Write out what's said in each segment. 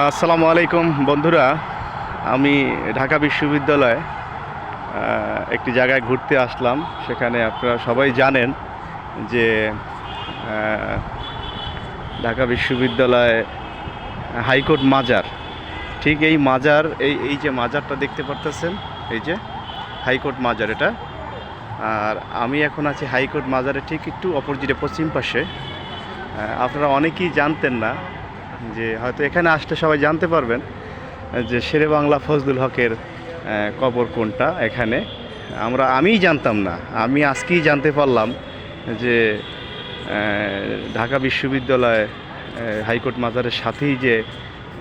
আসসালামু আলাইকুম বন্ধুরা। আমি ঢাকা বিশ্ববিদ্যালয়ে একটি জায়গায় ঘুরতে আসলাম। সেখানে আপনারা সবাই জানেন যে আহ, ঢাকা বিশ্ববিদ্যালয়ে হাইকোর্ট মাজার, ঠিক এই মাজার, এই যে মাজারটা দেখতে পারতেছেন, এই যে হাইকোর্ট মাজার এটা। আর আমি এখন আছি হাইকোর্ট মাজারের ঠিক একটু অপোজিটে, পশ্চিম পাশে। আপনারা অনেকেই জানতেন না, যে হয়তো এখানে আসলে সবাই জানতে পারবেন যে শেরে বাংলা ফজলুল হকের কবর কোনটা। এখানে আমিই জানতাম না, আমি আজকেই জানতে পারলাম যে ঢাকা বিশ্ববিদ্যালয় হাইকোর্ট মাজারের সাথেই যে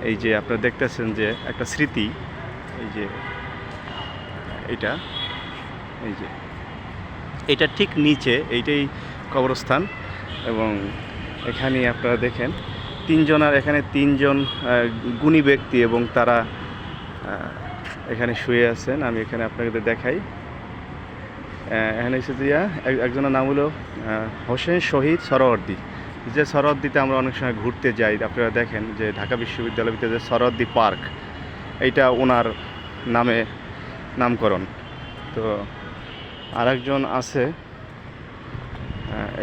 এই যে আপনারা দেখতেছেন যে একটা স্মৃতি, এই যে এটা, এই যে এটা ঠিক নিচে এইটাই কবরস্থান। এবং এখানে আপনারা দেখেন এখানে তিনজন গুণী ব্যক্তি, এবং তারা এখানে শুয়ে আছেন। আমি এখানে আপনাদের দেখাই। এখানে এসে দিয়া একজনের নাম হলো হোসেন শহীদ সরওয়ার্দী। যে সরওয়ার্দীতে আমরা অনেক সময় ঘুরতে যাই, আপনারা দেখেন যে ঢাকা বিশ্ববিদ্যালয়ের ভিতরে যে সরওয়ার্দী পার্ক, এইটা ওনার নামে নামকরণ। তো আরেকজন আছে,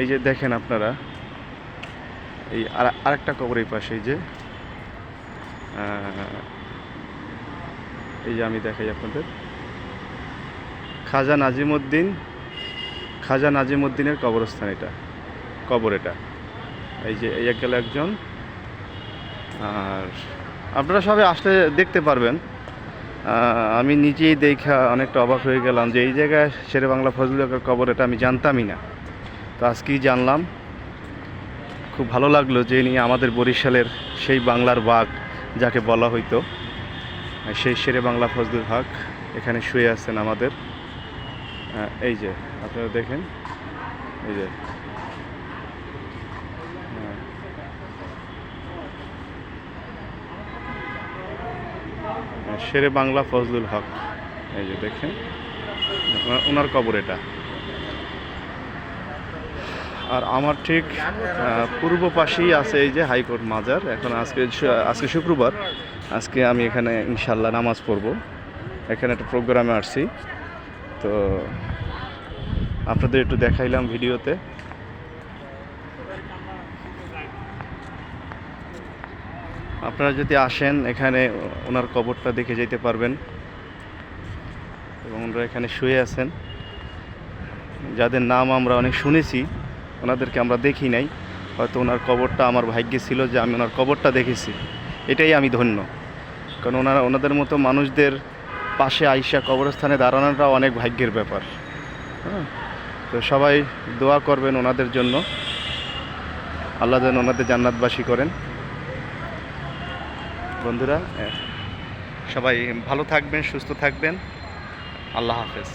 এই যে দেখেন আপনারা, এই আরেকটা কবর এই পাশে, এই যে আমি দেখাই আপনাদের, খাজা নাজিমুদ্দিনের কবরস্থান, এটা কবর, এটা এই যে এই গেল একজন। আর আপনারা সবাই আসলে দেখতে পারবেন। আমি নিজেই দেখা অনেকটা অবাক হয়ে গেলাম যে এই জায়গায় শেরে বাংলা ফজলুল হকের কবর, এটা আমি জানতামই না। তো আজকেই জানলাম, খুব ভালো লাগলো যে ইনি আমাদের বরিশালের সেই বাংলার বাঘ যাকে বলা হইতো, সেই শেরে বাংলা ফজলুল হক এখানে শুয়ে আছেন আমাদের। এই যে আপনারা দেখেন, এই যে শেরে বাংলা ফজলুল হক, এই যে দেখেন ওনার কবর এটা। আর আমার ঠিক পূর্ব পাশেই আছে এই যে হাইকোর্ট মাজার। এখন আজকে শুক্রবার, আজকে আমি এখানে ইনশাল্লাহ নামাজ পড়ব। এখানে একটা প্রোগ্রামে আসছি, তো আপনাদের একটু দেখাইলাম ভিডিওতে। আপনারা যদি আসেন এখানে ওনার কবরটা দেখে যেতে পারবেন। এবং ওনারা এখানে শুয়ে আছেন, যাদের নাম আমরা অনেক শুনেছি, ওনাদেরকে আমরা দেখি নাই। হয়তো ওনার কবরটা আমার ভাগ্যে ছিল যে আমি ওনার কবরটা দেখেছি, এটাই আমি ধন্য। কারণ ওনাদের মতো মানুষদের পাশে আইসা কবরস্থানে দাঁড়ানোটাও অনেক ভাগ্যের ব্যাপার। হ্যাঁ, তো সবাই দোয়া করবেন ওনাদের জন্য, আল্লাহ যেন ওনাদের জান্নাতবাসী করেন। বন্ধুরা সবাই ভালো থাকবেন, সুস্থ থাকবেন। আল্লাহ হাফেজ।